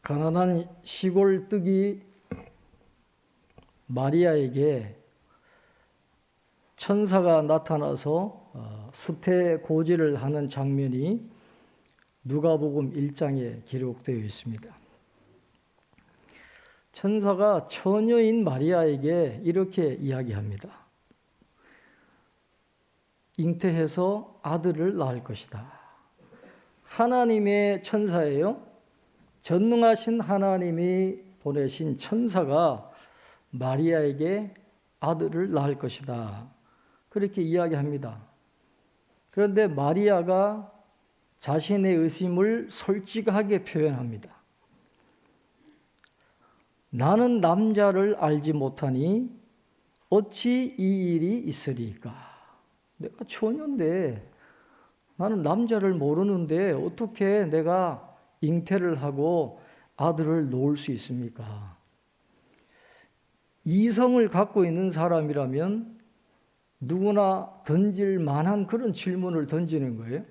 가난한 시골뜨기 마리아에게 천사가 나타나서 수태고지를 하는 장면이 누가복음 1장에 기록되어 있습니다. 천사가 처녀인 마리아에게 이렇게 이야기합니다. 잉태해서 아들을 낳을 것이다. 하나님의 천사예요. 전능하신 하나님이 보내신 천사가 마리아에게 아들을 낳을 것이다. 그렇게 이야기합니다. 그런데 마리아가 자신의 의심을 솔직하게 표현합니다. 나는 남자를 알지 못하니 어찌 이 일이 있으리까? 내가 처녀인데 나는 남자를 모르는데 어떻게 내가 잉태를 하고 아들을 놓을 수 있습니까? 이성을 갖고 있는 사람이라면 누구나 던질 만한 그런 질문을 던지는 거예요.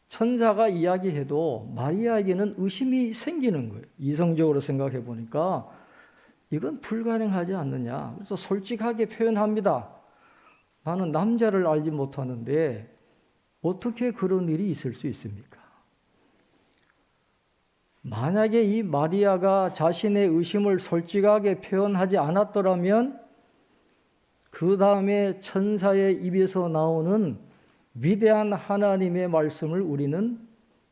천사가 이야기해도 마리아에게는 의심이 생기는 거예요. 이성적으로 생각해 보니까 이건 불가능하지 않느냐. 그래서 솔직하게 표현합니다. 나는 남자를 알지 못하는데 어떻게 그런 일이 있을 수 있습니까? 만약에 이 마리아가 자신의 의심을 솔직하게 표현하지 않았더라면 그 다음에 천사의 입에서 나오는 위대한 하나님의 말씀을 우리는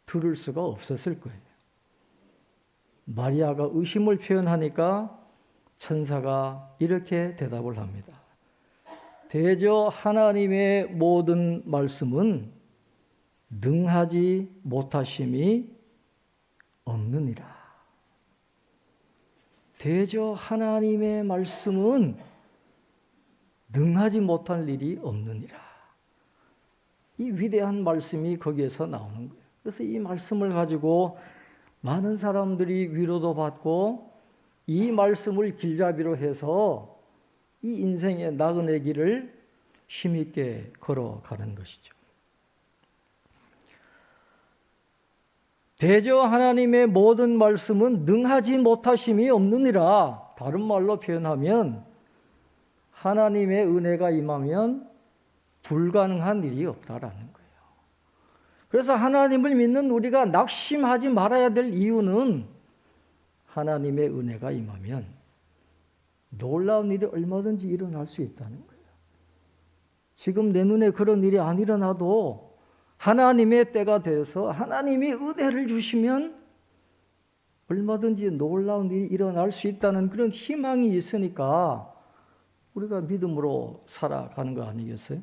들을 수가 없었을 거예요. 마리아가 의심을 표현하니까 천사가 이렇게 대답을 합니다. 대저 하나님의 모든 말씀은 능하지 못하심이 없느니라. 대저 하나님의 말씀은 능하지 못할 일이 없느니라. 이 위대한 말씀이 거기에서 나오는 거예요. 그래서 이 말씀을 가지고 많은 사람들이 위로도 받고 이 말씀을 길잡이로 해서 이 인생의 나그네 길을 힘있게 걸어가는 것이죠. 대저 하나님의 모든 말씀은 능하지 못하심이 없느니라. 다른 말로 표현하면 하나님의 은혜가 임하면 불가능한 일이 없다라는 거예요. 그래서 하나님을 믿는 우리가 낙심하지 말아야 될 이유는 하나님의 은혜가 임하면 놀라운 일이 얼마든지 일어날 수 있다는 거예요. 지금 내 눈에 그런 일이 안 일어나도 하나님의 때가 돼서 하나님이 은혜를 주시면 얼마든지 놀라운 일이 일어날 수 있다는 그런 희망이 있으니까 우리가 믿음으로 살아가는 거 아니겠어요?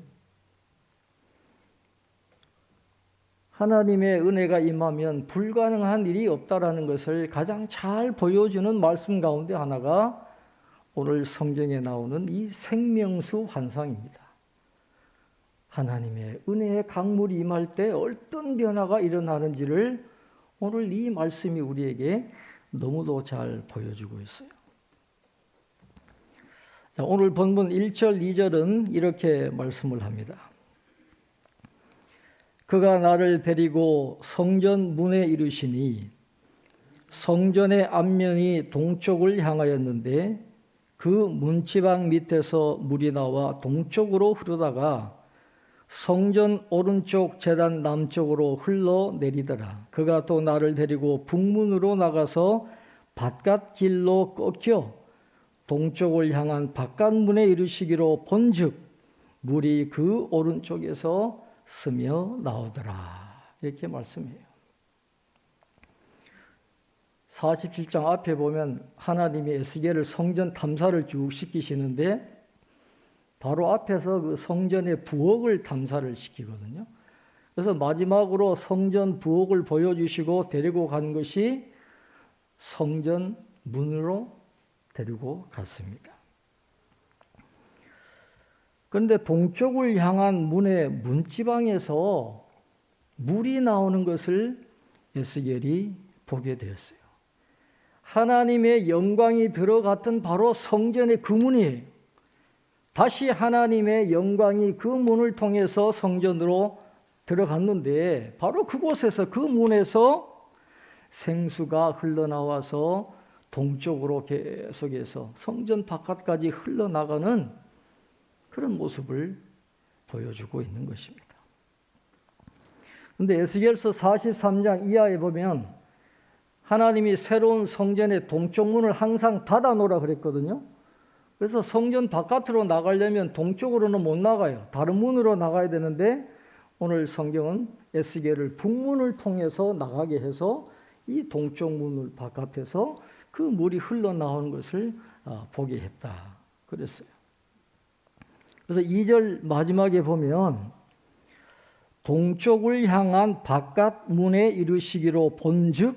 하나님의 은혜가 임하면 불가능한 일이 없다라는 것을 가장 잘 보여주는 말씀 가운데 하나가 오늘 성경에 나오는 이 생명수 환상입니다. 하나님의 은혜의 강물이 임할 때 어떤 변화가 일어나는지를 오늘 이 말씀이 우리에게 너무도 잘 보여주고 있어요. 자, 오늘 본문 1절, 2절은 이렇게 말씀을 합니다. 그가 나를 데리고 성전 문에 이르시니 성전의 앞면이 동쪽을 향하였는데 그 문지방 밑에서 물이 나와 동쪽으로 흐르다가 성전 오른쪽 제단 남쪽으로 흘러내리더라. 그가 또 나를 데리고 북문으로 나가서 바깥 길로 꺾여 동쪽을 향한 바깥문에 이르시기로 본즉 물이 그 오른쪽에서 스며 나오더라. 이렇게 말씀해요. 47장 앞에 보면 하나님이 에스겔을 성전 탐사를 쭉 시키시는데 바로 앞에서 그 성전의 부엌을 탐사를 시키거든요. 그래서 마지막으로 성전 부엌을 보여주시고 데리고 간 것이 성전 문으로 데리고 갔습니다. 그런데 동쪽을 향한 문의 문지방에서 물이 나오는 것을 에스겔이 보게 되었어요. 하나님의 영광이 들어갔던 바로 성전의 그 문이에요. 다시 하나님의 영광이 그 문을 통해서 성전으로 들어갔는데 바로 그곳에서 그 문에서 생수가 흘러나와서 동쪽으로 계속해서 성전 바깥까지 흘러나가는 그런 모습을 보여주고 있는 것입니다. 그런데 에스겔서 43장 이하에 보면 하나님이 새로운 성전의 동쪽 문을 항상 닫아놓으라 그랬거든요. 그래서 성전 바깥으로 나가려면 동쪽으로는 못 나가요. 다른 문으로 나가야 되는데 오늘 성경은 에스겔을 북문을 통해서 나가게 해서 이 동쪽 문을 바깥에서 그 물이 흘러나오는 것을 보게 했다 그랬어요. 그래서 2절 마지막에 보면 동쪽을 향한 바깥 문에 이르시기로 본즉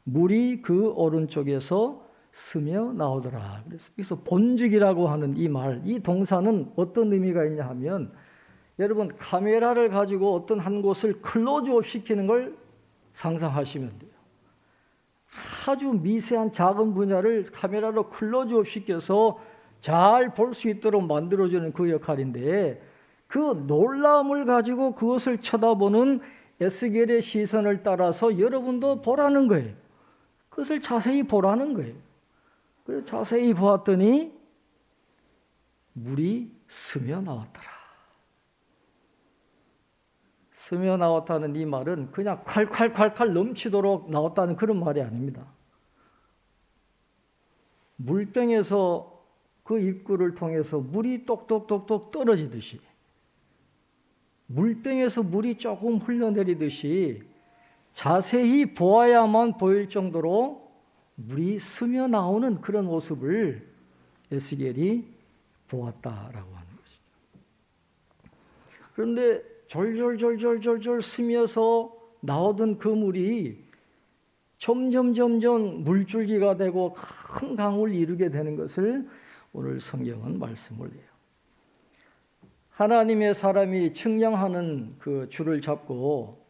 물이 그 오른쪽에서 스며 나오더라. 그래서 본즉이라고 하는 이 말, 이 동사는 어떤 의미가 있냐 하면 여러분 카메라를 가지고 어떤 한 곳을 클로즈업 시키는 걸 상상하시면 돼요. 아주 미세한 작은 분야를 카메라로 클로즈업 시켜서 잘 볼 수 있도록 만들어주는 그 역할인데 그 놀라움을 가지고 그것을 쳐다보는 에스겔의 시선을 따라서 여러분도 보라는 거예요. 그것을 자세히 보라는 거예요. 그래서 자세히 보았더니 물이 스며 나왔더라. 스며 나왔다는 이 말은 그냥 콸콸콸콸 넘치도록 나왔다는 그런 말이 아닙니다. 물병에서 그 입구를 통해서 물이 똑똑똑똑 떨어지듯이 물병에서 물이 조금 흘러내리듯이 자세히 보아야만 보일 정도로 물이 스며 나오는 그런 모습을 에스겔이 보았다라고 하는 것이죠. 그런데 졸졸졸졸졸졸 스며서 나오던 그 물이 점점 물줄기가 되고 큰 강을 이루게 되는 것을 오늘 성경은 말씀을 해요. 하나님의 사람이 측량하는 그 줄을 잡고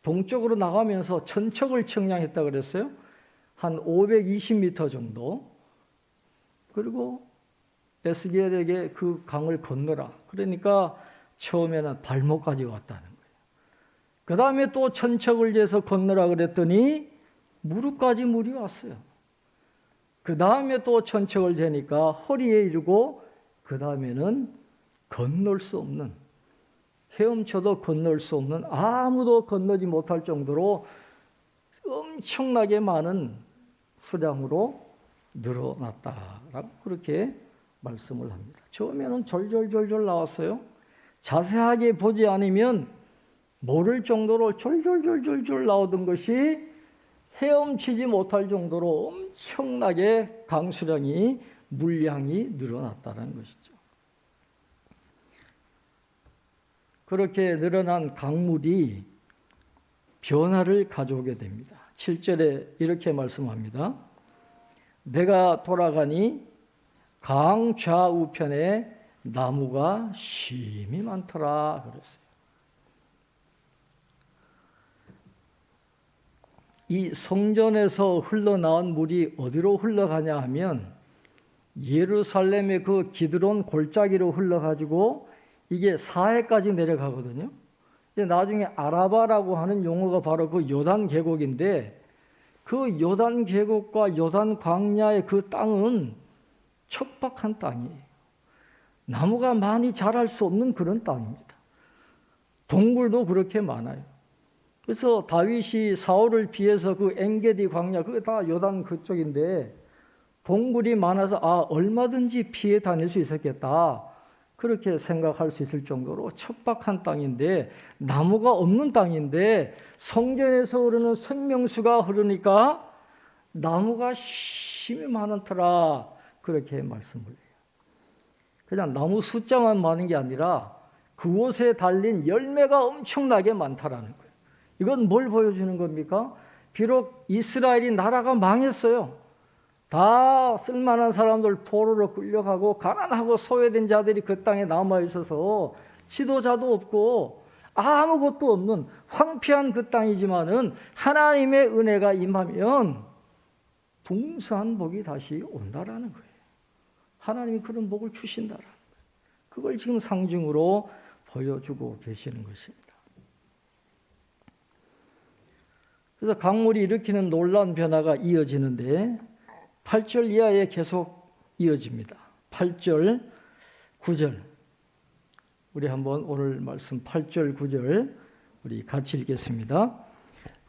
동쪽으로 나가면서 천척을 측량했다 그랬어요. 한 520m 정도. 그리고 에스겔에게 그 강을 건너라. 그러니까 처음에는 발목까지 왔다는 거예요. 그 다음에 또 천척을 재서 건너라 그랬더니 무릎까지 물이 왔어요. 그 다음에 또 천척을 재니까 허리에 이르고 그 다음에는 건널 수 없는, 헤엄쳐도 건널 수 없는, 아무도 건너지 못할 정도로 엄청나게 많은 수량으로 늘어났다라고 그렇게 말씀을 합니다. 처음에는 졸졸졸졸 나왔어요. 자세하게 보지 않으면 모를 정도로 졸졸졸졸졸 나오던 것이 헤엄치지 못할 정도로 엄청나게 강수량이 물량이 늘어났다는 것이죠. 그렇게 늘어난 강물이 변화를 가져오게 됩니다. 7절에 이렇게 말씀합니다. 내가 돌아가니 강 좌우편에 나무가 심히 많더라 그랬어요. 이 성전에서 흘러나온 물이 어디로 흘러가냐 하면 예루살렘의 그 기드론 골짜기로 흘러가지고 이게 사해까지 내려가거든요. 나중에 아라바라고 하는 용어가 바로 그 요단 계곡인데 그 요단 계곡과 요단 광야의 그 땅은 척박한 땅이에요. 나무가 많이 자랄 수 없는 그런 땅입니다. 동굴도 그렇게 많아요. 그래서 다윗이 사울을 피해서 그 엔게디 광야, 그게 다 요단 그쪽인데 동굴이 많아서 얼마든지 피해 다닐 수 있었겠다. 그렇게 생각할 수 있을 정도로 척박한 땅인데 나무가 없는 땅인데 성전에서 흐르는 생명수가 흐르니까 나무가 심히 많더라. 그렇게 말씀을 해요. 그냥 나무 숫자만 많은 게 아니라 그곳에 달린 열매가 엄청나게 많다라는 거예요. 이건 뭘 보여주는 겁니까? 비록 이스라엘이 나라가 망했어요. 다 쓸만한 사람들 포로로 끌려가고 가난하고 소외된 자들이 그 땅에 남아 있어서 지도자도 없고 아무것도 없는 황폐한 그 땅이지만은 하나님의 은혜가 임하면 풍성한 복이 다시 온다라는 거예요. 하나님이 그런 복을 주신다라는 거예요. 그걸 지금 상징으로 보여주고 계시는 것입니다. 그래서 강물이 일으키는 놀라운 변화가 이어지는데 8절 이하에 계속 이어집니다. 8절, 9절. 우리 한번 오늘 말씀 8절, 9절 우리 같이 읽겠습니다.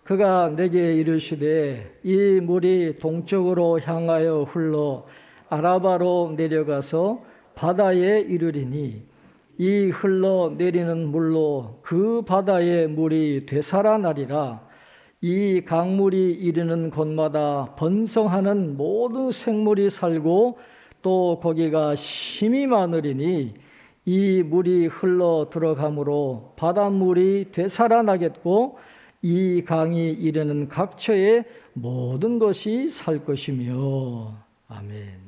그가 내게 이르시되 이 물이 동쪽으로 향하여 흘러 아라바로 내려가서 바다에 이르리니 이 흘러 내리는 물로 그 바다의 물이 되살아나리라. 이 강물이 이르는 곳마다 번성하는 모든 생물이 살고 또 거기가 심이 많으리니 이 물이 흘러 들어가므로 바닷물이 되살아나겠고 이 강이 이르는 각처의 모든 것이 살 것이며. 아멘.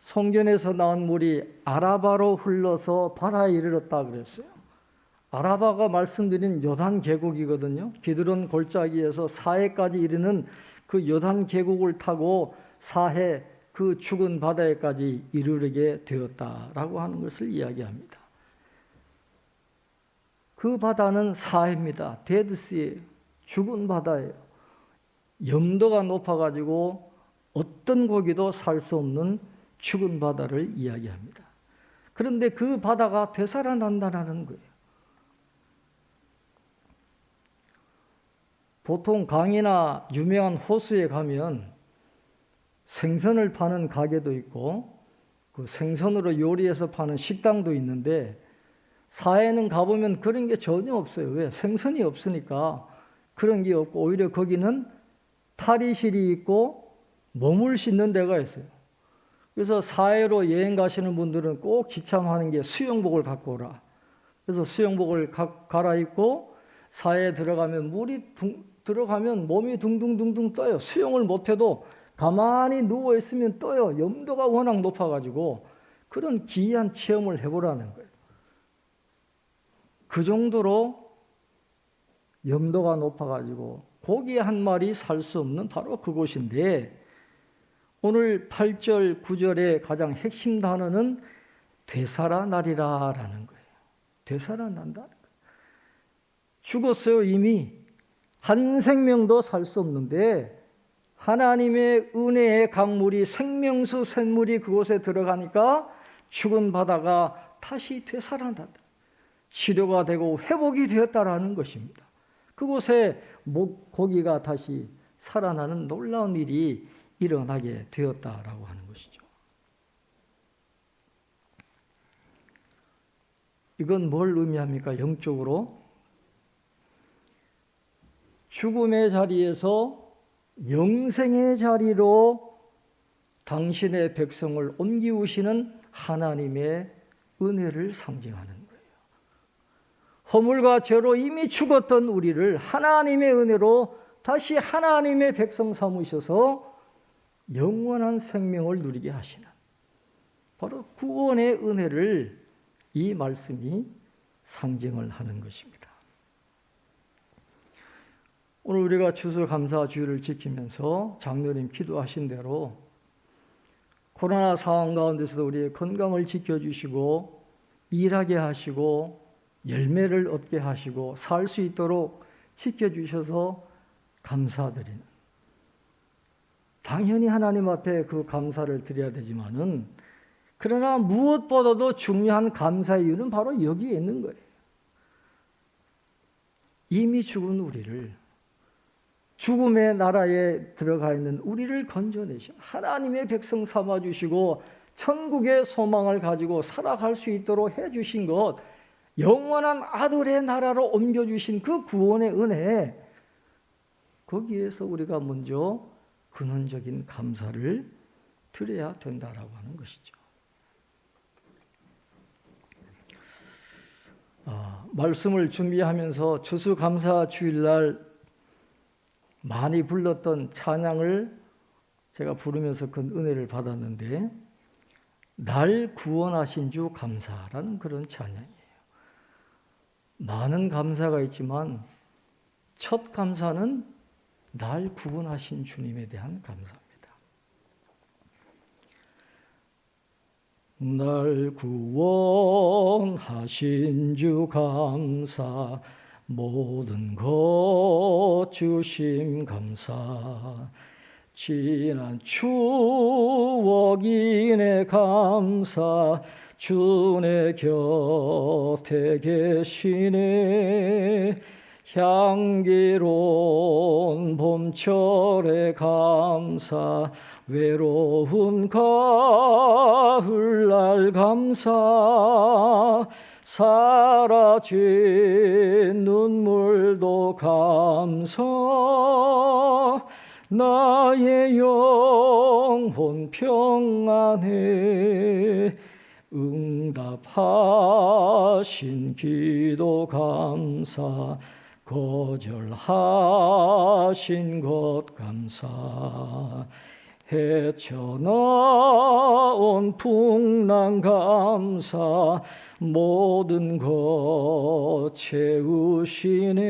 성경에서 나온 물이 아라바로 흘러서 바다에 이르렀다 그랬어요. 아라바가 말씀드린 요단 계곡이거든요. 기드론 골짜기에서 사해까지 이르는 그 요단 계곡을 타고 사해 그 죽은 바다에까지 이르게 되었다라고 하는 것을 이야기합니다. 그 바다는 사해입니다. 데드시에 죽은 바다예요. 염도가 높아가지고 어떤 고기도 살 수 없는 죽은 바다를 이야기합니다. 그런데 그 바다가 되살아난다는 거예요. 보통 강이나 유명한 호수에 가면 생선을 파는 가게도 있고 그 생선으로 요리해서 파는 식당도 있는데 사해는 가보면 그런 게 전혀 없어요. 왜? 생선이 없으니까 그런 게 없고 오히려 거기는 탈의실이 있고 몸을 씻는 데가 있어요. 그래서 사해로 여행 가시는 분들은 꼭 지참하는 게 수영복을 갖고 오라. 그래서 수영복을 갈아입고 사해에 들어가면 들어가면 몸이 둥둥둥둥 떠요. 수영을 못해도 가만히 누워있으면 떠요. 염도가 워낙 높아가지고 그런 기이한 체험을 해보라는 거예요. 그 정도로 염도가 높아가지고 고기 한 마리 살 수 없는 바로 그곳인데 오늘 8절, 9절의 가장 핵심 단어는 되살아나리라라는 거예요. 되살아난다는 거예요. 죽었어요, 이미. 한 생명도 살 수 없는데 하나님의 은혜의 강물이 생명수 샘물이 그곳에 들어가니까 죽은 바다가 다시 되살아난다. 치료가 되고 회복이 되었다라는 것입니다. 그곳에 고기가 다시 살아나는 놀라운 일이 일어나게 되었다라고 하는 것이죠. 이건 뭘 의미합니까? 영적으로 죽음의 자리에서 영생의 자리로 당신의 백성을 옮기우시는 하나님의 은혜를 상징하는 거예요. 허물과 죄로 이미 죽었던 우리를 하나님의 은혜로 다시 하나님의 백성 삼으셔서 영원한 생명을 누리게 하시는 바로 구원의 은혜를 이 말씀이 상징을 하는 것입니다. 오늘 우리가 추수감사주일을 지키면서 장로님 기도하신 대로 코로나 상황 가운데서도 우리의 건강을 지켜주시고 일하게 하시고 열매를 얻게 하시고 살 수 있도록 지켜주셔서 감사드리는, 당연히 하나님 앞에 그 감사를 드려야 되지만은 그러나 무엇보다도 중요한 감사의 이유는 바로 여기에 있는 거예요. 이미 죽은 우리를, 죽음의 나라에 들어가 있는 우리를 건져내셔 하나님의 백성 삼아주시고 천국의 소망을 가지고 살아갈 수 있도록 해주신 것, 영원한 아들의 나라로 옮겨주신 그 구원의 은혜, 거기에서 우리가 먼저 근원적인 감사를 드려야 된다라고 하는 것이죠. 말씀을 준비하면서 추수감사 주일날 많이 불렀던 찬양을 제가 부르면서 그 은혜를 받았는데, 날 구원하신 주 감사라는 그런 찬양이에요. 많은 감사가 있지만 첫 감사는 날 구원하신 주님에 대한 감사입니다. 날 구원하신 주 감사 모든 것 주심 감사. 지난 추억이네 감사. 주내 곁에 계시네. 향기로운 봄철에 감사. 외로운 가을날 감사. 사라진 눈물도 감사. 나의 영혼 평안해. 응답하신 기도 감사. 거절하신 것 감사. 헤쳐나온 풍랑 감사. 모든 것 채우시네.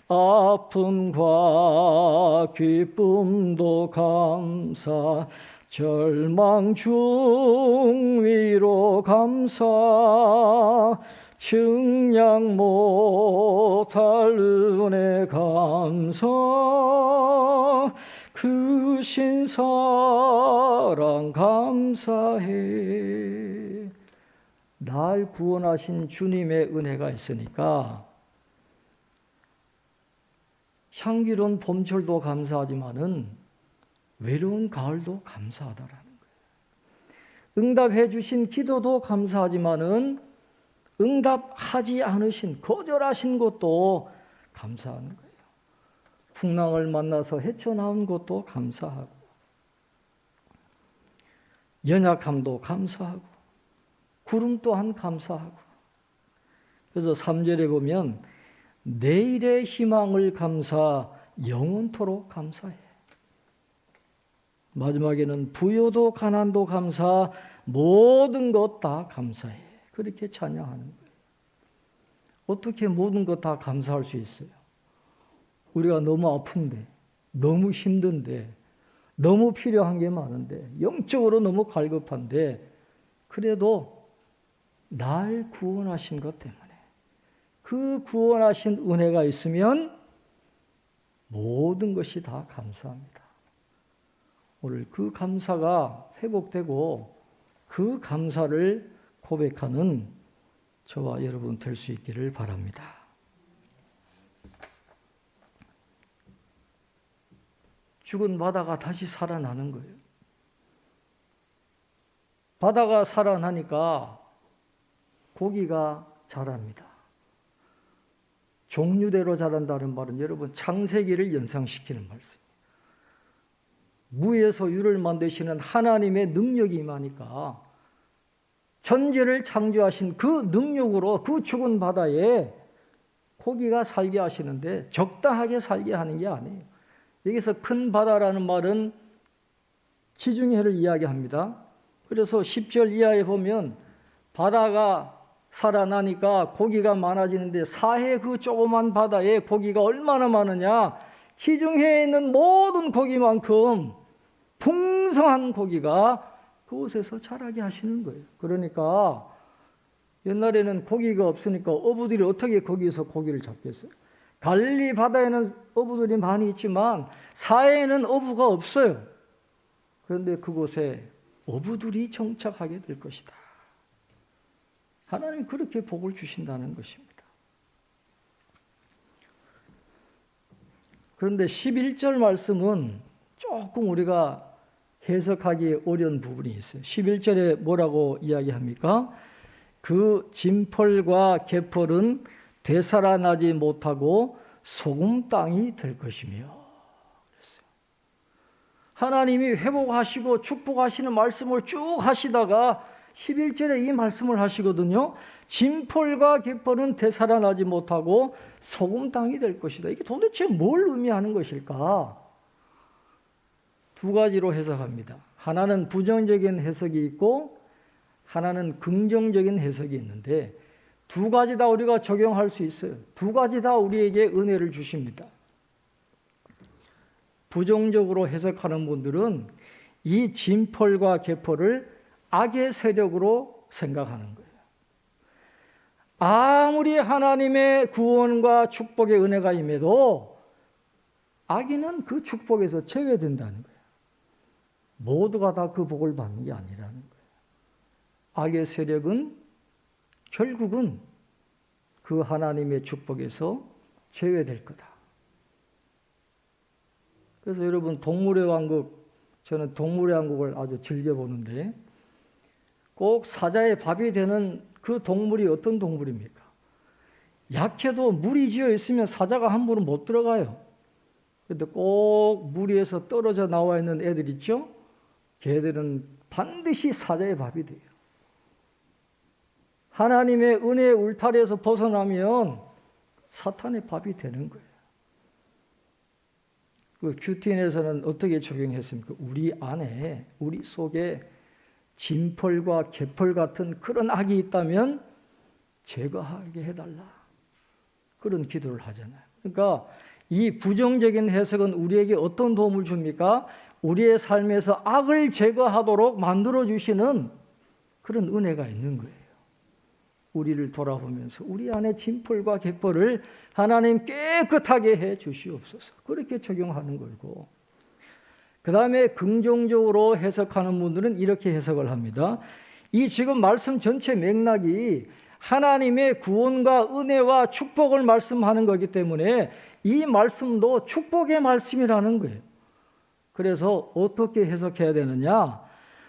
아픔과 기쁨도 감사. 절망 중 위로 감사. 증량 못할 은혜 감사. 크신 사랑 감사해. 날 구원하신 주님의 은혜가 있으니까 향기로운 봄철도 감사하지만은 외로운 가을도 감사하다라는 거예요. 응답해 주신 기도도 감사하지만은 응답하지 않으신, 거절하신 것도 감사하는 거예요. 풍랑을 만나서 헤쳐나온 것도 감사하고, 연약함도 감사하고, 구름 또한 감사하고. 그래서 3절에 보면 내일의 희망을 감사, 영원토록 감사해. 마지막에는 부요도 가난도 감사, 모든 것 다 감사해. 그렇게 찬양하는 거예요. 어떻게 모든 것 다 감사할 수 있어요? 우리가 너무 아픈데, 너무 힘든데, 너무 필요한 게 많은데, 영적으로 너무 갈급한데, 그래도 날 구원하신 것 때문에, 그 구원하신 은혜가 있으면 모든 것이 다 감사합니다. 오늘 그 감사가 회복되고 그 감사를 고백하는 저와 여러분 될 수 있기를 바랍니다. 죽은 바다가 다시 살아나는 거예요. 바다가 살아나니까 고기가 자랍니다. 종류대로 자란다는 말은 여러분 창세기를 연상시키는 말씀이에요. 무에서 유를 만드시는 하나님의 능력이 임하니까 천지를 창조하신 그 능력으로 그 죽은 바다에 고기가 살게 하시는데 적당하게 살게 하는 게 아니에요. 여기서 큰 바다라는 말은 지중해를 이야기합니다. 그래서 10절 이하에 보면 바다가 살아나니까 고기가 많아지는데 사해 그 조그만 바다에 고기가 얼마나 많으냐? 지중해에 있는 모든 고기만큼 풍성한 고기가 그곳에서 자라게 하시는 거예요. 그러니까 옛날에는 고기가 없으니까 어부들이 어떻게 거기서 고기를 잡겠어요? 갈릴리 바다에는 어부들이 많이 있지만 사해에는 어부가 없어요. 그런데 그곳에 어부들이 정착하게 될 것이다. 하나님 그렇게 복을 주신다는 것입니다. 그런데 11절 말씀은 조금 우리가 해석하기 어려운 부분이 있어요. 11절에 뭐라고 이야기합니까? 그 진펄과 개펄은 되살아나지 못하고 소금 땅이 될 것이며 그랬어요. 하나님이 회복하시고 축복하시는 말씀을 쭉 하시다가 11절에 이 말씀을 하시거든요. 진펄과 개펄은 되살아나지 못하고 소금 땅이 될 것이다. 이게 도대체 뭘 의미하는 것일까? 두 가지로 해석합니다. 하나는 부정적인 해석이 있고 하나는 긍정적인 해석이 있는데 두 가지 다 우리가 적용할 수 있어요. 두 가지 다 우리에게 은혜를 주십니다. 부정적으로 해석하는 분들은 이 진펄과 개펄을 악의 세력으로 생각하는 거예요. 아무리 하나님의 구원과 축복의 은혜가 임해도 악인은 그 축복에서 제외된다는 거예요. 모두가 다 그 복을 받는 게 아니라는 거예요. 악의 세력은 결국은 그 하나님의 축복에서 제외될 거다. 그래서 여러분 동물의 왕국, 저는 동물의 왕국을 아주 즐겨보는데 꼭 사자의 밥이 되는 그 동물이 어떤 동물입니까? 약해도 물이 지어 있으면 사자가 함부로 못 들어가요. 그런데 꼭 물 위에서 떨어져 나와 있는 애들 있죠? 걔들은 반드시 사자의 밥이 돼요. 하나님의 은혜의 울타리에서 벗어나면 사탄의 밥이 되는 거예요. 그 큐티인에서는 어떻게 적용했습니까? 우리 안에, 우리 속에 진펄과 개펄 같은 그런 악이 있다면 제거하게 해달라. 그런 기도를 하잖아요. 그러니까 이 부정적인 해석은 우리에게 어떤 도움을 줍니까? 우리의 삶에서 악을 제거하도록 만들어주시는 그런 은혜가 있는 거예요. 우리를 돌아보면서 우리 안에 진펄과 개펄을 하나님 깨끗하게 해 주시옵소서. 그렇게 적용하는 거고. 그 다음에 긍정적으로 해석하는 분들은 이렇게 해석을 합니다. 이 지금 말씀 전체 맥락이 하나님의 구원과 은혜와 축복을 말씀하는 거기 때문에 이 말씀도 축복의 말씀이라는 거예요. 그래서 어떻게 해석해야 되느냐?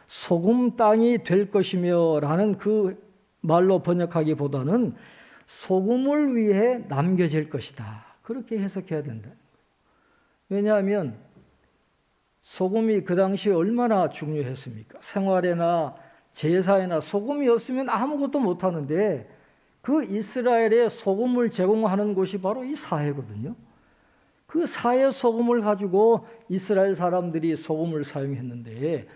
소금 땅이 될 것이며 라는 그 말로 번역하기보다는 소금을 위해 남겨질 것이다. 그렇게 해석해야 된다. 왜냐하면 소금이 그 당시에 얼마나 중요했습니까? 생활에나 제사에나 소금이 없으면 아무것도 못하는데 그 이스라엘에 소금을 제공하는 곳이 바로 이 사해거든요. 그 사해 소금을 가지고 이스라엘 사람들이 소금을 사용했는데,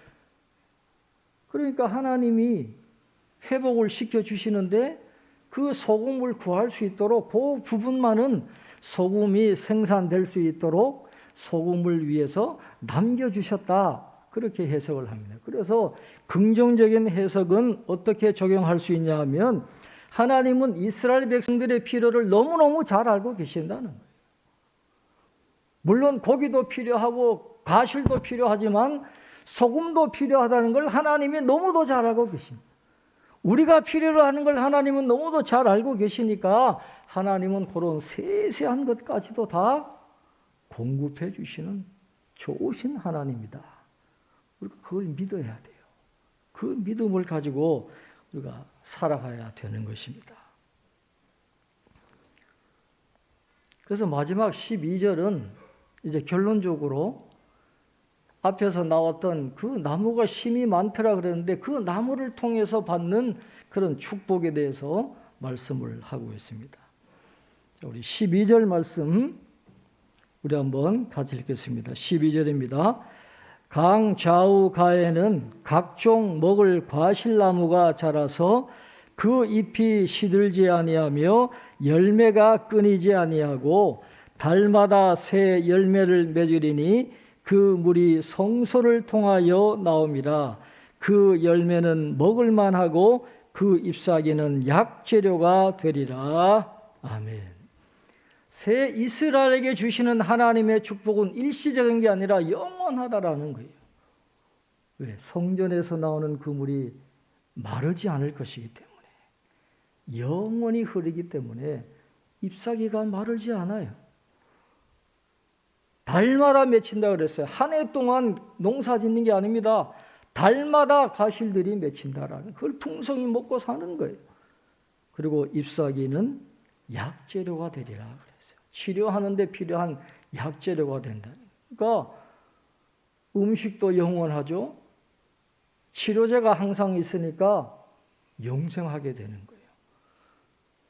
그러니까 하나님이 회복을 시켜주시는데 그 소금을 구할 수 있도록 그 부분만은 소금이 생산될 수 있도록 소금을 위해서 남겨주셨다. 그렇게 해석을 합니다. 그래서 긍정적인 해석은 어떻게 적용할 수 있냐 하면 하나님은 이스라엘 백성들의 필요를 너무너무 잘 알고 계신다는 거예요. 물론 고기도 필요하고 과실도 필요하지만 소금도 필요하다는 걸 하나님이 너무도 잘 알고 계십니다. 우리가 필요로 하는 걸 하나님은 너무도 잘 알고 계시니까 하나님은 그런 세세한 것까지도 다 공급해 주시는 좋으신 하나님이다. 우리가 그걸 믿어야 돼요. 그 믿음을 가지고 우리가 살아가야 되는 것입니다. 그래서 마지막 12절은 이제 결론적으로 앞에서 나왔던 그 나무가 힘이 많더라 그랬는데 그 나무를 통해서 받는 그런 축복에 대해서 말씀을 하고 있습니다. 자, 우리 12절 말씀 우리 한번 같이 읽겠습니다. 12절입니다. 강 좌우 가에는 각종 먹을 과실나무가 자라서 그 잎이 시들지 아니하며 열매가 끊이지 아니하고 달마다 새 열매를 맺으리니 그 물이 성소를 통하여 나옵니다. 그 열매는 먹을만하고 그 잎사귀는 약재료가 되리라. 아멘. 새 이스라엘에게 주시는 하나님의 축복은 일시적인 게 아니라 영원하다라는 거예요. 왜? 성전에서 나오는 그 물이 마르지 않을 것이기 때문에, 영원히 흐르기 때문에 잎사귀가 마르지 않아요. 달마다 맺힌다 그랬어요. 한 해 동안 농사 짓는 게 아닙니다. 달마다 과실들이 맺힌다라는, 그걸 풍성히 먹고 사는 거예요. 그리고 잎사귀는 약재료가 되리라 그랬어요. 치료하는 데 필요한 약재료가 된다. 그러니까 음식도 영원하죠. 치료제가 항상 있으니까 영생하게 되는 거예요.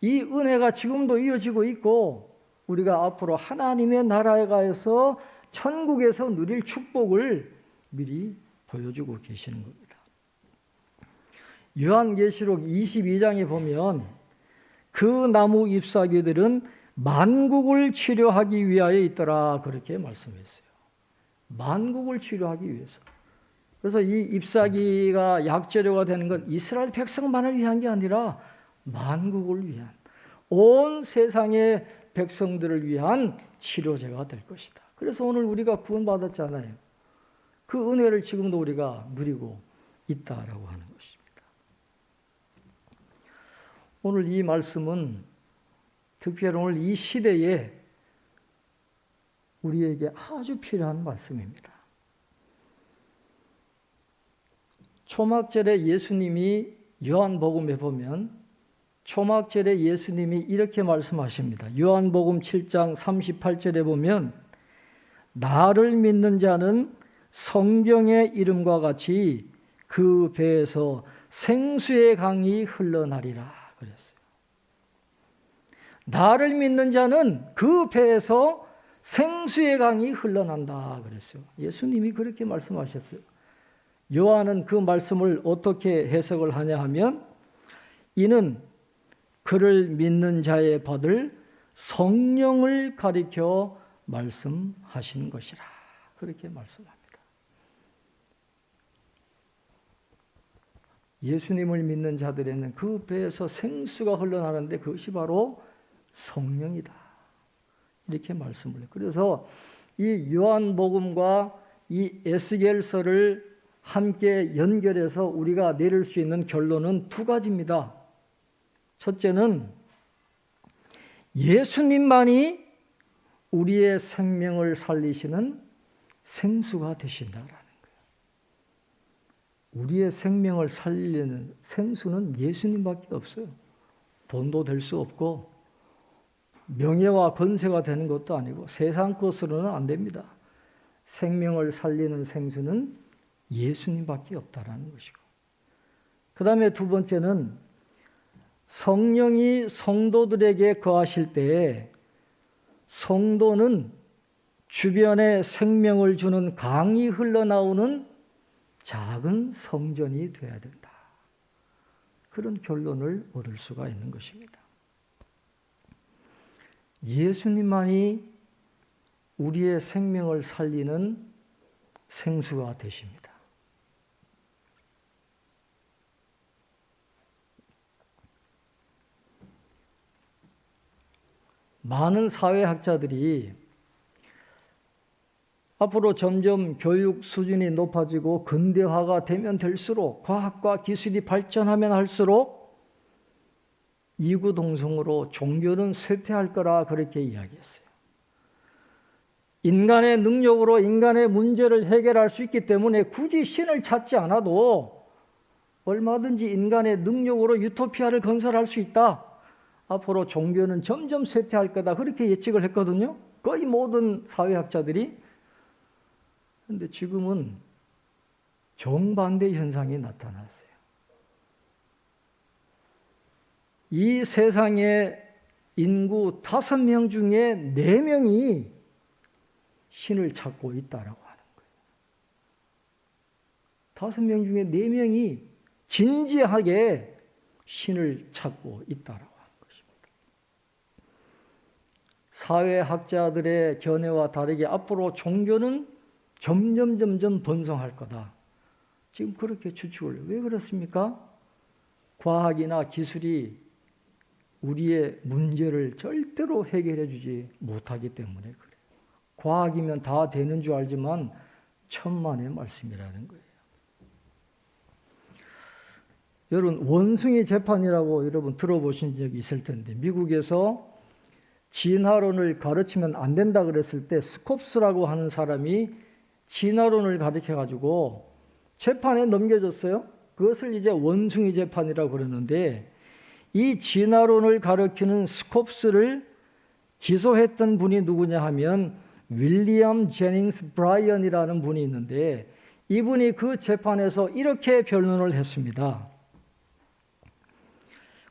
이 은혜가 지금도 이어지고 있고 우리가 앞으로 하나님의 나라에 가서 천국에서 누릴 축복을 미리 보여주고 계시는 겁니다. 요한계시록 22장에 보면 그 나무 잎사귀들은 만국을 치료하기 위하여 있더라 그렇게 말씀했어요. 만국을 치료하기 위해서. 그래서 이 잎사귀가 약재료가 되는 건 이스라엘 백성만을 위한 게 아니라 만국을 위한, 온 세상의 백성들을 위한 치료제가 될 것이다. 그래서 오늘 우리가 구원받았잖아요. 그 은혜를 지금도 우리가 누리고 있다라고 하는 것입니다. 오늘 이 말씀은 특별히 오늘 이 시대에 우리에게 아주 필요한 말씀입니다. 초막절에 예수님이 요한복음에 보면 초막절에 예수님이 이렇게 말씀하십니다. 요한복음 7장 38절에 보면 나를 믿는 자는 성경의 이름과 같이 그 배에서 생수의 강이 흘러나리라 그랬어요. 나를 믿는 자는 그 배에서 생수의 강이 흘러난다 그랬어요. 예수님이 그렇게 말씀하셨어요. 요한은 그 말씀을 어떻게 해석을 하냐 하면 이는 그를 믿는 자의 받을 성령을 가리켜 말씀하신 것이라 그렇게 말씀합니다. 예수님을 믿는 자들에는 그 배에서 생수가 흘러나는데 그것이 바로 성령이다. 이렇게 말씀을 해요. 그래서 이 요한복음과 이 에스겔서를 함께 연결해서 우리가 내릴 수 있는 결론은 두 가지입니다. 첫째는 예수님만이 우리의 생명을 살리시는 생수가 되신다라는 거예요. 우리의 생명을 살리는 생수는 예수님밖에 없어요. 돈도 될 수 없고 명예와 권세가 되는 것도 아니고 세상 것으로는 안 됩니다. 생명을 살리는 생수는 예수님밖에 없다라는 것이고, 그 다음에 두 번째는 성령이 성도들에게 거하실 때에 성도는 주변에 생명을 주는 강이 흘러나오는 작은 성전이 되어야 된다. 그런 결론을 얻을 수가 있는 것입니다. 예수님만이 우리의 생명을 살리는 생수가 되십니다. 많은 사회학자들이 앞으로 점점 교육 수준이 높아지고 근대화가 되면 될수록 과학과 기술이 발전하면 할수록 이구동성으로 종교는 쇠퇴할 거라 그렇게 이야기했어요. 인간의 능력으로 인간의 문제를 해결할 수 있기 때문에 굳이 신을 찾지 않아도 얼마든지 인간의 능력으로 유토피아를 건설할 수 있다. 앞으로 종교는 점점 쇠퇴할 거다. 그렇게 예측을 했거든요. 거의 모든 사회학자들이. 그런데 지금은 정반대 현상이 나타났어요. 이 세상의 인구 5명 중에 4명이 신을 찾고 있다라고 하는 거예요. 5명 중에 4명이 진지하게 신을 찾고 있다라고 하는 것입니다. 사회학자들의 견해와 다르게 앞으로 종교는 점점 번성할 거다. 지금 그렇게 추측을 해요. 왜 그렇습니까? 과학이나 기술이 우리의 문제를 절대로 해결해 주지 못하기 때문에 그래요. 과학이면 다 되는 줄 알지만 천만의 말씀이라는 거예요. 여러분, 원숭이 재판이라고 여러분 들어보신 적이 있을 텐데, 미국에서 진화론을 가르치면 안 된다 그랬을 때 스콥스라고 하는 사람이 진화론을 가르쳐가지고 재판에 넘겨줬어요. 그것을 이제 원숭이 재판이라고 그러는데, 이 진화론을 가르치는 스콥스를 기소했던 분이 누구냐 하면 윌리엄 제닝스 브라이언이라는 분이 있는데, 이분이 그 재판에서 이렇게 변론을 했습니다.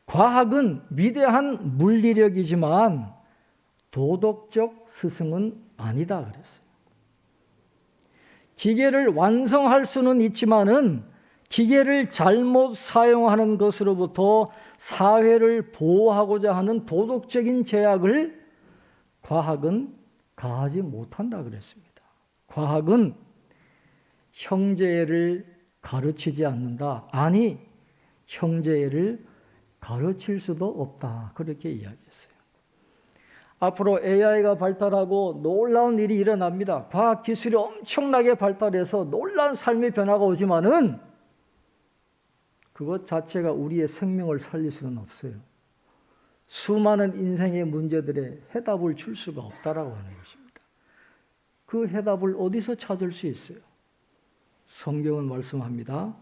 과학은 위대한 물리력이지만 도덕적 스승은 아니다 그랬어요. 기계를 완성할 수는 있지만은 기계를 잘못 사용하는 것으로부터 사회를 보호하고자 하는 도덕적인 제약을 과학은 가하지 못한다 그랬습니다. 과학은 형제를 가르치지 않는다. 아니, 형제를 가르칠 수도 없다. 그렇게 이야기했어요. 앞으로 AI가 발달하고 놀라운 일이 일어납니다. 과학기술이 엄청나게 발달해서 놀라운 삶의 변화가 오지만은 그것 자체가 우리의 생명을 살릴 수는 없어요. 수많은 인생의 문제들의 해답을 줄 수가 없다라고 하는 것입니다. 그 해답을 어디서 찾을 수 있어요? 성경은 말씀합니다.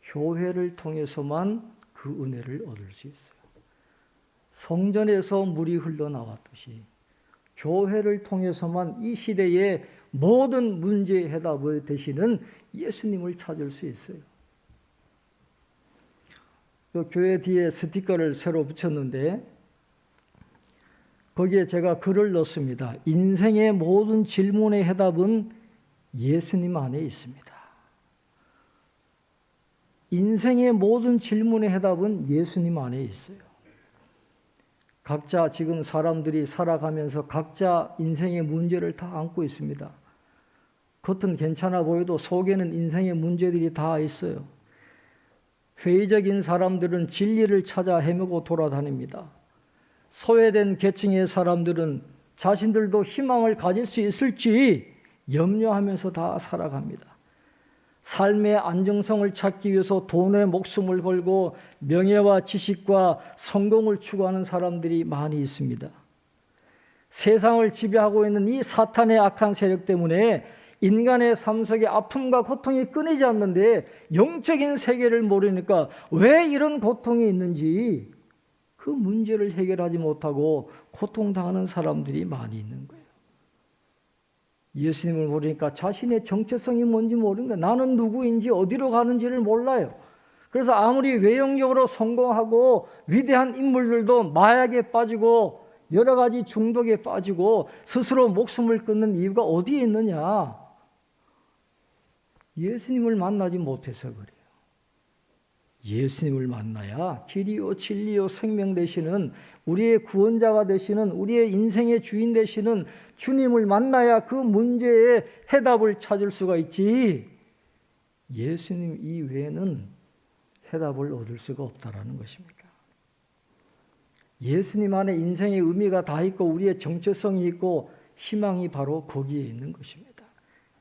교회를 통해서만 그 은혜를 얻을 수 있어요. 성전에서 물이 흘러나왔듯이 교회를 통해서만 이 시대의 모든 문제의 해답을 되시는 예수님을 찾을 수 있어요. 교회 뒤에 스티커를 새로 붙였는데 거기에 제가 글을 넣습니다. 인생의 모든 질문의 해답은 예수님 안에 있습니다. 인생의 모든 질문의 해답은 예수님 안에 있어요. 각자 지금 사람들이 살아가면서 각자 인생의 문제를 다 안고 있습니다. 겉은 괜찮아 보여도 속에는 인생의 문제들이 다 있어요. 회의적인 사람들은 진리를 찾아 헤매고 돌아다닙니다. 소외된 계층의 사람들은 자신들도 희망을 가질 수 있을지 염려하면서 다 살아갑니다. 삶의 안정성을 찾기 위해서 돈에 목숨을 걸고 명예와 지식과 성공을 추구하는 사람들이 많이 있습니다. 세상을 지배하고 있는 이 사탄의 악한 세력 때문에 인간의 삶 속에 아픔과 고통이 끊이지 않는데 영적인 세계를 모르니까 왜 이런 고통이 있는지 그 문제를 해결하지 못하고 고통당하는 사람들이 많이 있는 거예요. 예수님을 모르니까 자신의 정체성이 뭔지 모르는 거예요. 나는 누구인지 어디로 가는지를 몰라요. 그래서 아무리 외형적으로 성공하고 위대한 인물들도 마약에 빠지고 여러 가지 중독에 빠지고 스스로 목숨을 끊는 이유가 어디에 있느냐? 예수님을 만나지 못해서 그래요. 예수님을 만나야 길이요 진리요 생명 되시는 우리의 구원자가 되시는 우리의 인생의 주인 되시는 주님을 만나야 그 문제의 해답을 찾을 수가 있지 예수님 이외에는 해답을 얻을 수가 없다라는 것입니다. 예수님 안에 인생의 의미가 다 있고 우리의 정체성이 있고 희망이 바로 거기에 있는 것입니다.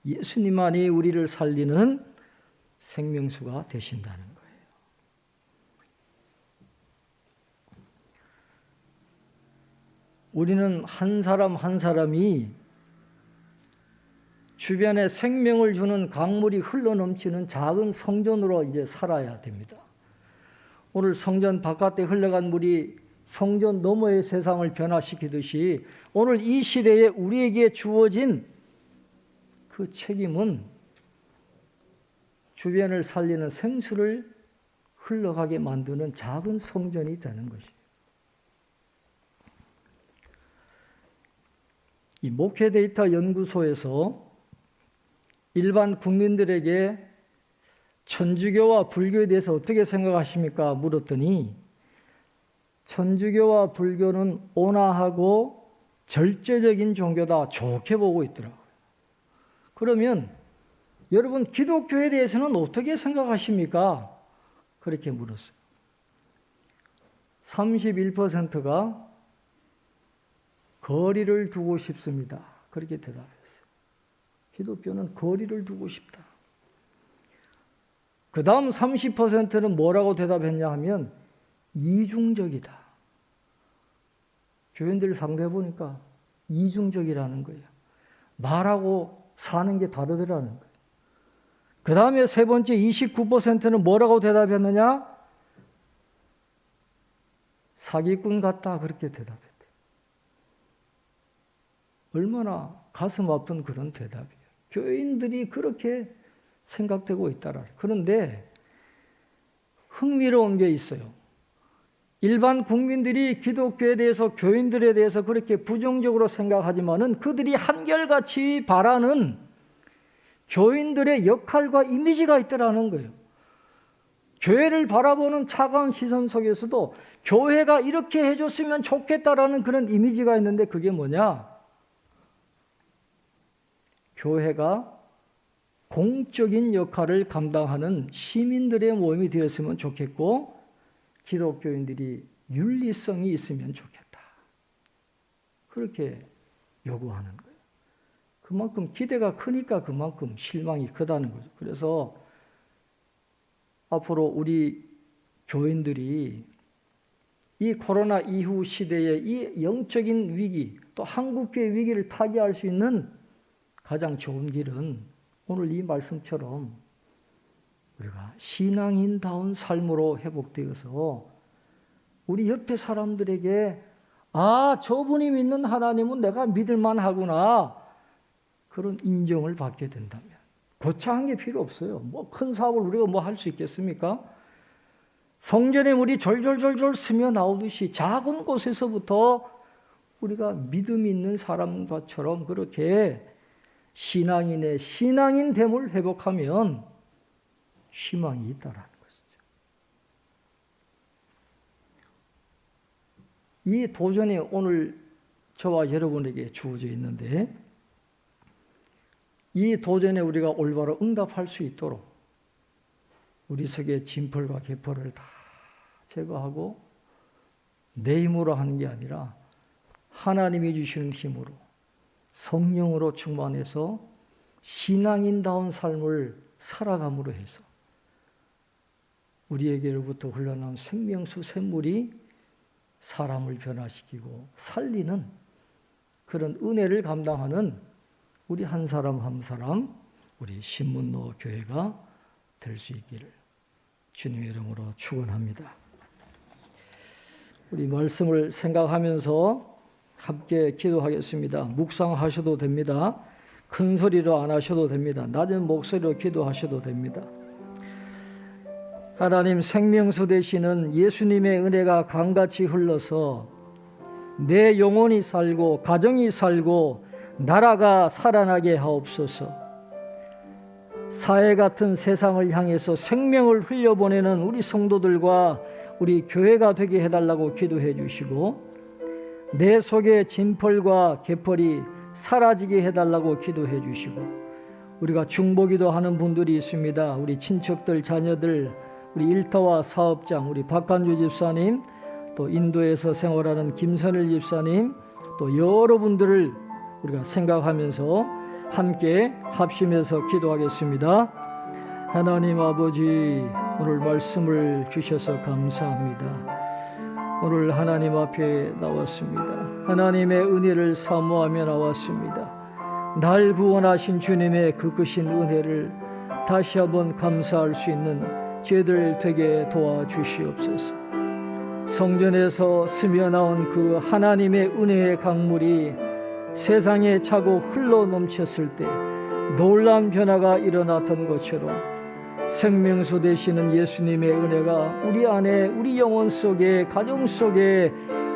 예수님만이 우리를 살리는 생명수가 되신다는 거예요. 우리는 한 사람 한 사람이 주변에 생명을 주는 강물이 흘러넘치는 작은 성전으로 이제 살아야 됩니다. 오늘 성전 바깥에 흘러간 물이 성전 너머의 세상을 변화시키듯이 오늘 이 시대에 우리에게 주어진 그 책임은 주변을 살리는 생수를 흘러가게 만드는 작은 성전이 되는 것이에요. 이 목회 데이터 연구소에서 일반 국민들에게 천주교와 불교에 대해서 어떻게 생각하십니까? 물었더니 천주교와 불교는 온화하고 절제적인 종교다 좋게 보고 있더라고요. 그러면 여러분 기독교에 대해서는 어떻게 생각하십니까? 그렇게 물었어요. 31%가 거리를 두고 싶습니다. 그렇게 대답했어요. 기독교는 거리를 두고 싶다. 그 다음 30%는 뭐라고 대답했냐 하면 이중적이다. 교인들 상대해 보니까 이중적이라는 거예요. 말하고 사는 게 다르더라는 거예요. 그 다음에 세 번째 29%는 뭐라고 대답했느냐? 사기꾼 같다. 그렇게 대답했대요. 얼마나 가슴 아픈 그런 대답이에요. 교인들이 그렇게 생각되고 있다라. 그런데 흥미로운 게 있어요. 일반 국민들이 기독교에 대해서 교인들에 대해서 그렇게 부정적으로 생각하지만은 그들이 한결같이 바라는 교인들의 역할과 이미지가 있더라는 거예요. 교회를 바라보는 차가운 시선 속에서도 교회가 이렇게 해줬으면 좋겠다라는 그런 이미지가 있는데 그게 뭐냐? 교회가 공적인 역할을 감당하는 시민들의 모임이 되었으면 좋겠고 기독교인들이 윤리성이 있으면 좋겠다. 그렇게 요구하는 거예요. 그만큼 기대가 크니까 그만큼 실망이 크다는 거죠. 그래서 앞으로 우리 교인들이 이 코로나 이후 시대의 이 영적인 위기, 또 한국교회 위기를 타개할 수 있는 가장 좋은 길은 오늘 이 말씀처럼 우리가 신앙인다운 삶으로 회복되어서 우리 옆에 사람들에게 저분이 믿는 하나님은 내가 믿을만 하구나, 그런 인정을 받게 된다면 거창한 게 필요 없어요. 뭐 큰 사업을 우리가 뭐 할 수 있겠습니까? 성전에 물이 졸졸졸졸 스며 나오듯이 작은 곳에서부터 우리가 믿음 있는 사람과처럼 그렇게 신앙인의 신앙인됨을 회복하면 희망이 있다라는 것이죠. 이 도전이 오늘 저와 여러분에게 주어져 있는데, 이 도전에 우리가 올바로 응답할 수 있도록 우리 속에 진펄과 개펄을 다 제거하고 내 힘으로 하는 게 아니라 하나님이 주시는 힘으로 성령으로 충만해서 신앙인다운 삶을 살아감으로 해서 우리에게로부터 흘러나온 생명수 샘물이 사람을 변화시키고 살리는 그런 은혜를 감당하는 우리 한 사람 한 사람, 우리 신문로 교회가 될 수 있기를 주님의 이름으로 축원합니다. 우리 말씀을 생각하면서 함께 기도하겠습니다. 묵상하셔도 됩니다. 큰 소리로 안 하셔도 됩니다. 낮은 목소리로 기도하셔도 됩니다. 하나님, 생명수 되시는 예수님의 은혜가 강같이 흘러서 내 영혼이 살고 가정이 살고 나라가 살아나게 하옵소서. 사해 같은 세상을 향해서 생명을 흘려보내는 우리 성도들과 우리 교회가 되게 해달라고 기도해 주시고, 내 속에 진펄과 개펄이 사라지게 해달라고 기도해 주시고, 우리가 중보기도 하는 분들이 있습니다. 우리 친척들, 자녀들, 우리 일터와 사업장, 우리 박간주 집사님, 또 인도에서 생활하는 김선일 집사님, 또 여러분들을 우리가 생각하면서 함께 합심해서 기도하겠습니다. 하나님 아버지, 오늘 말씀을 주셔서 감사합니다. 오늘 하나님 앞에 나왔습니다. 하나님의 은혜를 사모하며 나왔습니다. 날 구원하신 주님의 그 크신 은혜를 다시 한번 감사할 수 있는 저희들 되게 도와주시옵소서. 성전에서 스며나온 그 하나님의 은혜의 강물이 세상에 차고 흘러 넘쳤을 때 놀라운 변화가 일어났던 것처럼 생명수 되시는 예수님의 은혜가 우리 안에, 우리 영혼 속에, 가정 속에,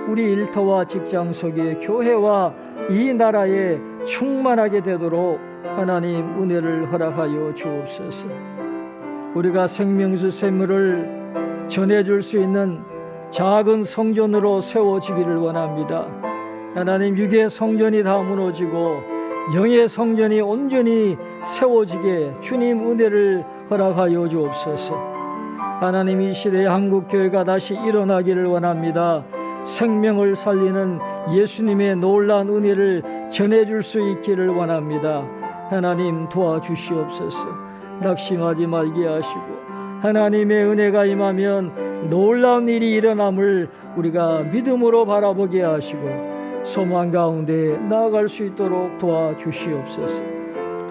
우리 일터와 직장 속에, 교회와 이 나라에 충만하게 되도록 하나님 은혜를 허락하여 주옵소서. 우리가 생명수 샘물을 전해줄 수 있는 작은 성전으로 세워지기를 원합니다. 하나님, 육의 성전이 다 무너지고 영의 성전이 온전히 세워지게 주님 은혜를 허락하여 주옵소서. 하나님, 이 시대의 한국교회가 다시 일어나기를 원합니다. 생명을 살리는 예수님의 놀라운 은혜를 전해줄 수 있기를 원합니다. 하나님, 도와주시옵소서. 낙심하지 말게 하시고 하나님의 은혜가 임하면 놀라운 일이 일어남을 우리가 믿음으로 바라보게 하시고 소망 가운데 나아갈 수 있도록 도와주시옵소서.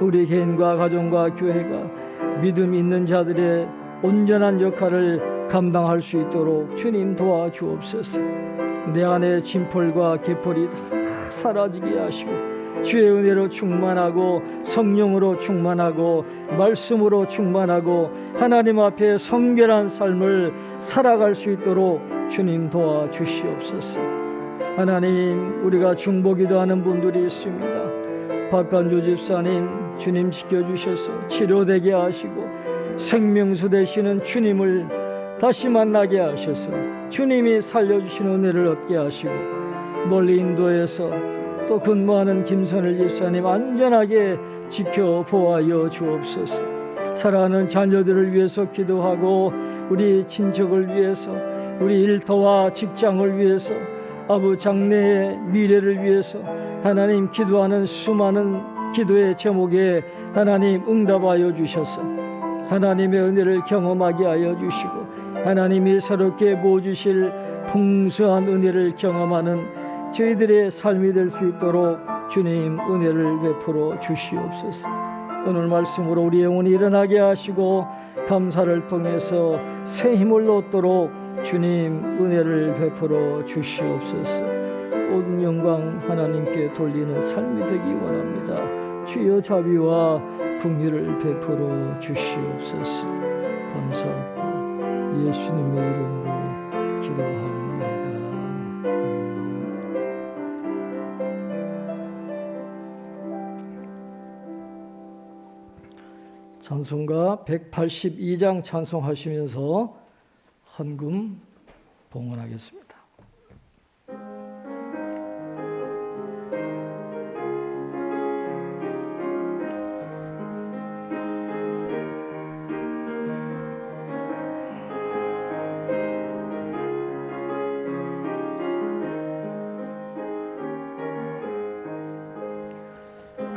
우리 개인과 가정과 교회가 믿음 있는 자들의 온전한 역할을 감당할 수 있도록 주님 도와주옵소서. 내 안에 진펄과 개펄이 다 사라지게 하시고 주의 은혜로 충만하고 성령으로 충만하고 말씀으로 충만하고 하나님 앞에 성결한 삶을 살아갈 수 있도록 주님 도와주시옵소서. 하나님, 우리가 중보기도 하는 분들이 있습니다. 박간주 집사님, 주님 지켜주셔서 치료되게 하시고 생명수 되시는 주님을 다시 만나게 하셔서 주님이 살려주시는 은혜를 얻게 하시고, 멀리 인도에서 또 근무하는 김선일 집사님 안전하게 지켜 보호하여 주옵소서. 사랑하는 자녀들을 위해서 기도하고 우리 친척을 위해서 우리 일터와 직장을 위해서, 아부 장래의 미래를 위해서 하나님 기도하는 수많은 기도의 제목에 하나님 응답하여 주셔서 하나님의 은혜를 경험하게 하여 주시고 하나님이 새롭게 부어주실 풍성한 은혜를 경험하는 저희들의 삶이 될 수 있도록 주님 은혜를 베풀어 주시옵소서. 오늘 말씀으로 우리 영혼이 일어나게 하시고 감사를 통해서 새 힘을 얻도록 주님 은혜를 베풀어 주시옵소서. 모든 영광 하나님께 돌리는 삶이 되기 원합니다. 주여 자비와 긍휼을 베풀어 주시옵소서. 감사하고 예수님의 이름으로 기도합니다. 찬송가 182장 찬송하시면서 헌금 봉헌하겠습니다.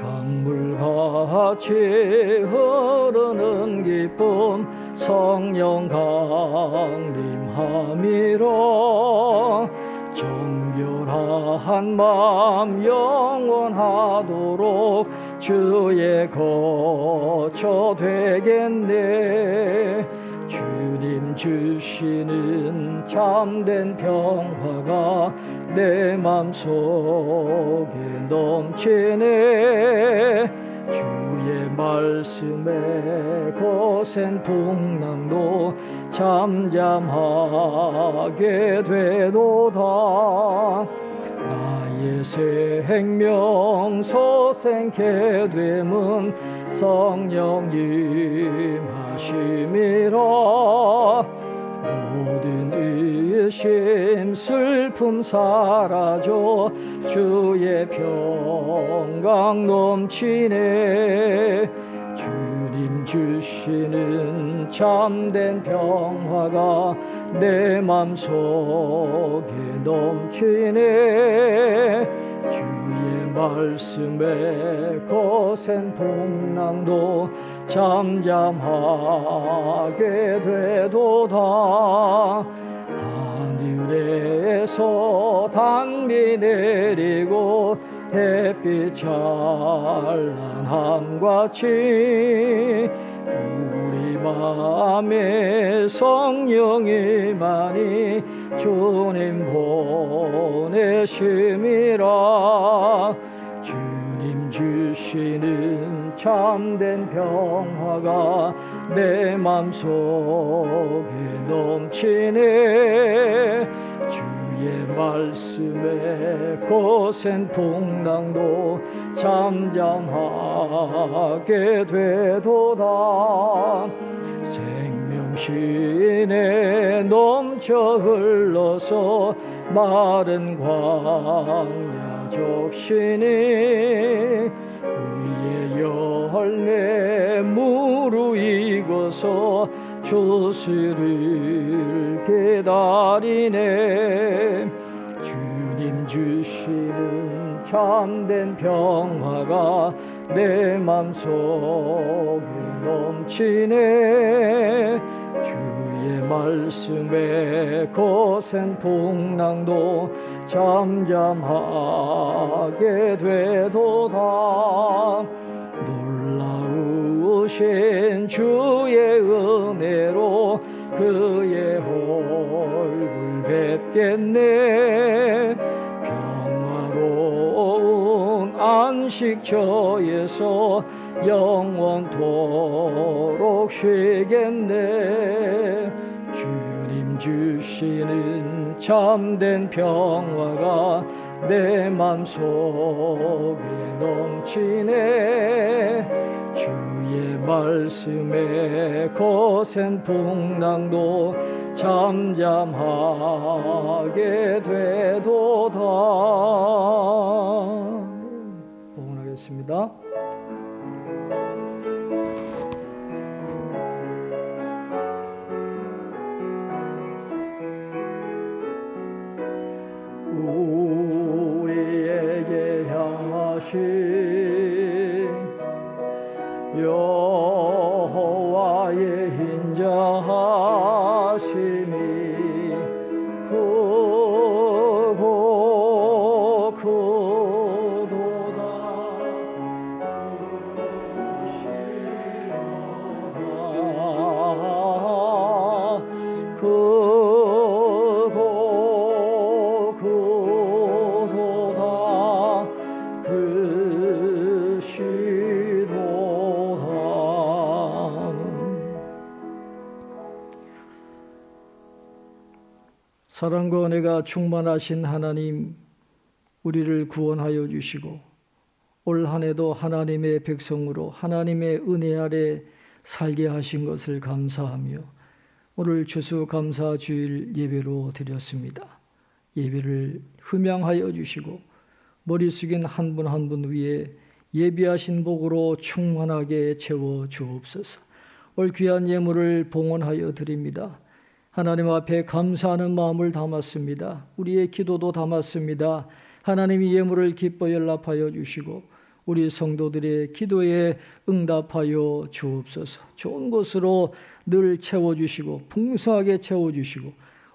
강물같이 흐르는 기쁨 성령 강림함이라. 정결한 마음 영원하도록 주의 거처 되겠네. 주님 주시는 참된 평화가 내 맘속에 넘치네. 주의 말씀에 거센 풍랑도 잠잠하게 되도다. 나의 생명 소생케 됨은 성령 임하심이라. 모든 의심 슬픔 사라져 주의 평강 넘치네. 주님 주시는 참된 평화가 내 맘속에 넘치네. 주의 말씀에 거센 풍랑도 잠잠하게 되도다. 하늘에서 단비 내리고 햇빛 찬란함같이 우리 맘에 성령이 많이 주님 보내심이라. 주님 주시는 참된 평화가 내 맘속에 넘치네. 주의 말씀에 거센 풍랑도 잠잠하게 되도다. 생명신에 넘쳐 흘러서 마른 광야 적시니 의의 열매 무르익어서 주스를 기다리네. 주님 주시는 참된 평화가 내 맘속에 넘치네. 주의 말씀에 거센 풍랑도 잠잠하게 되도다. 놀라우신 주의 은혜로 그의 얼굴 뵙겠네. 평화로운 안식처에서 영원토록 쉬겠네. 주님 주시는 참된 평화가 내 맘속에 넘치네. 주의 말씀에 거센 풍랑도 잠잠하게 되도다. 봉헌하겠습니다. 사랑과 은혜가 충만하신 하나님, 우리를 구원하여 주시고 올 한 해도 하나님의 백성으로 하나님의 은혜 아래 살게 하신 것을 감사하며 오늘 추수감사 주일 예배로 드렸습니다. 예배를 흠양하여 주시고 머리 숙인 한 분 한 분 위에 예비하신 복으로 충만하게 채워 주옵소서. 올 귀한 예물을 봉헌하여 드립니다. 하나님 앞에 감사하는 마음을 담았습니다. 우리의 기도도 담았습니다. 하나님이 예물을 기뻐 연락하여 주시고 우리 성도들의 기도에 응답하여 주옵소서. 좋은 것으로 늘 채워주시고 풍성하게 채워주시고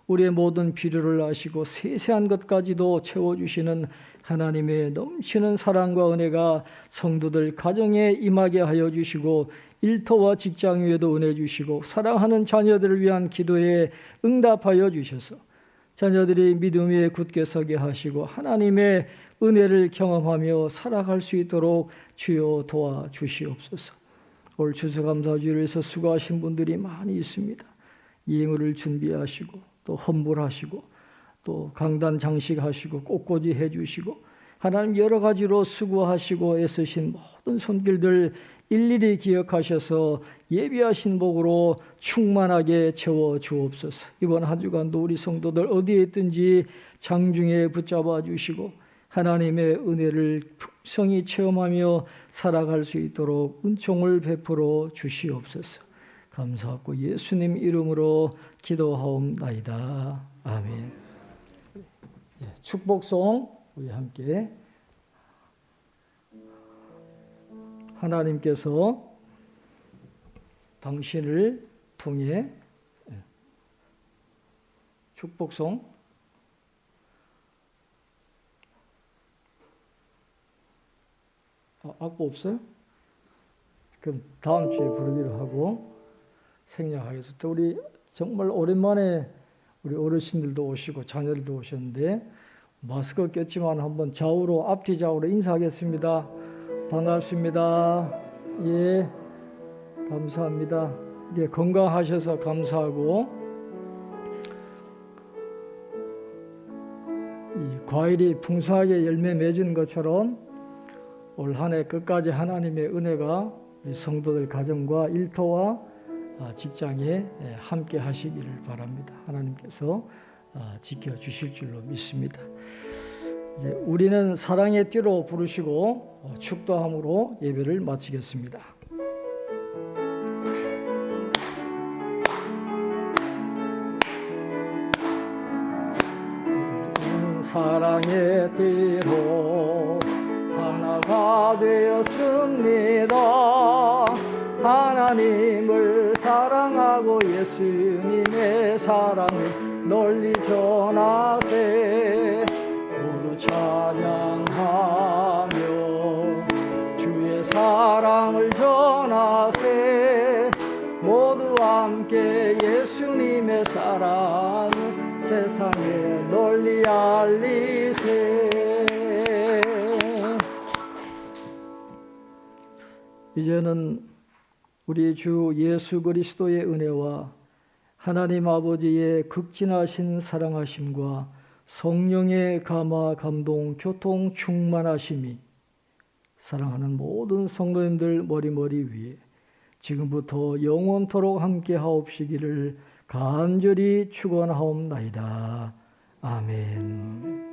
우리의 모든 필요를 아시고 세세한 것까지도 채워주시는 하나님의 넘치는 사랑과 은혜가 성도들 가정에 임하게 하여 주시고 일터와 직장 위에도 은혜 주시고 사랑하는 자녀들을 위한 기도에 응답하여 주셔서 자녀들이 믿음 위에 굳게 서게 하시고 하나님의 은혜를 경험하며 살아갈 수 있도록 주여 도와주시옵소서. 올 추수감사주일에서 수고하신 분들이 많이 있습니다. 예물을 준비하시고 또 헌물하시고 또 강단 장식하시고 꽃꽂이 해주시고 하나님 여러 가지로 수고하시고 애쓰신 모든 손길들 일일이 기억하셔서 예비하신 복으로 충만하게 채워 주옵소서. 이번 한 주간도 우리 성도들 어디에 있든지 장중에 붙잡아 주시고 하나님의 은혜를 풍성히 체험하며 살아갈 수 있도록 은총을 베풀어 주시옵소서. 감사하고 예수님 이름으로 기도하옵나이다. 아멘. 축복송 우리 함께 하나님께서 당신을 통해 축복송 악보 없어요? 그럼 다음 주에 부르기로 하고 생략하겠습니다. 우리 정말 오랜만에 우리 어르신들도 오시고 자녀들도 오셨는데 마스크 꼈지만 한번 좌우로 앞뒤 좌우로 인사하겠습니다. 반갑습니다. 예, 감사합니다. 예, 건강하셔서 감사하고 이 과일이 풍성하게 열매 맺은 것처럼 올 한 해 끝까지 하나님의 은혜가 우리 성도들 가정과 일터와 직장에 함께 하시기를 바랍니다. 하나님께서 지켜주실 줄로 믿습니다. 이제 우리는 사랑의 띠로 부르시고 축도함으로 예배를 마치겠습니다. 사랑의 띠로 하나가 되었습니다. 하나님을 사랑하고 예수님의 사랑을 널리 전하세. 모두 찬양하며 주의 사랑을 전하세. 모두 함께 예수님의 사랑을 세상에 널리 알리세. 이제는 우리 주 예수 그리스도의 은혜와 하나님 아버지의 극진하신 사랑하심과 성령의 감화 감동 교통 충만하심이 사랑하는 모든 성도님들 머리머리 위에 지금부터 영원토록 함께 하옵시기를 간절히 축원하옵나이다. 아멘.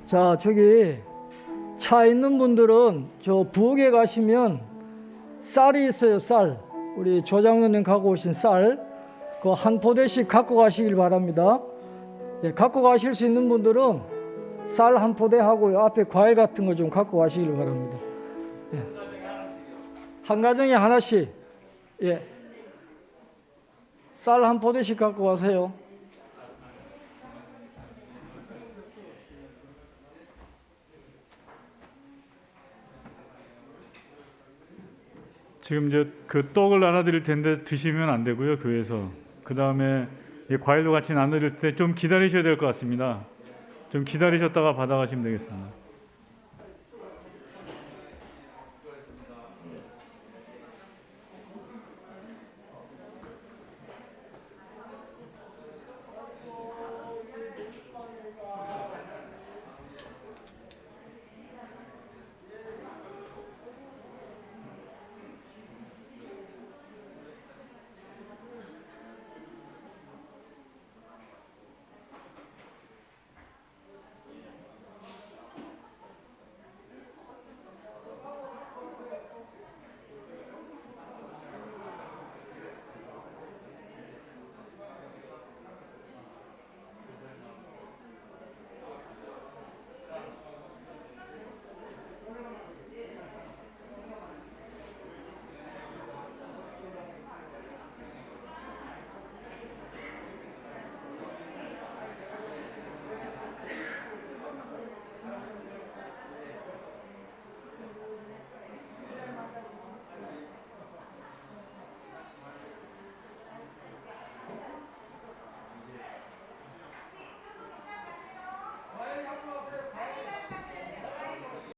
자, 저기 차 있는 분들은 저 부엌에 가시면 쌀이 있어요. 쌀. 우리 조장로님 갖고 오신 쌀. 그 한 포대씩 갖고 가시길 바랍니다. 예, 갖고 가실 수 있는 분들은 쌀 한 포대 하고요. 앞에 과일 같은 거 좀 갖고 가시길 바랍니다. 예. 한 가정에 하나씩. 예. 쌀 한 포대씩 갖고 가세요. 지금 이제 그 떡을 나눠드릴 텐데 드시면 안 되고요, 교회에서. 그 다음에 과일도 같이 나눠드릴 때 좀 기다리셔야 될 것 같습니다. 좀 기다리셨다가 받아가시면 되겠습니다.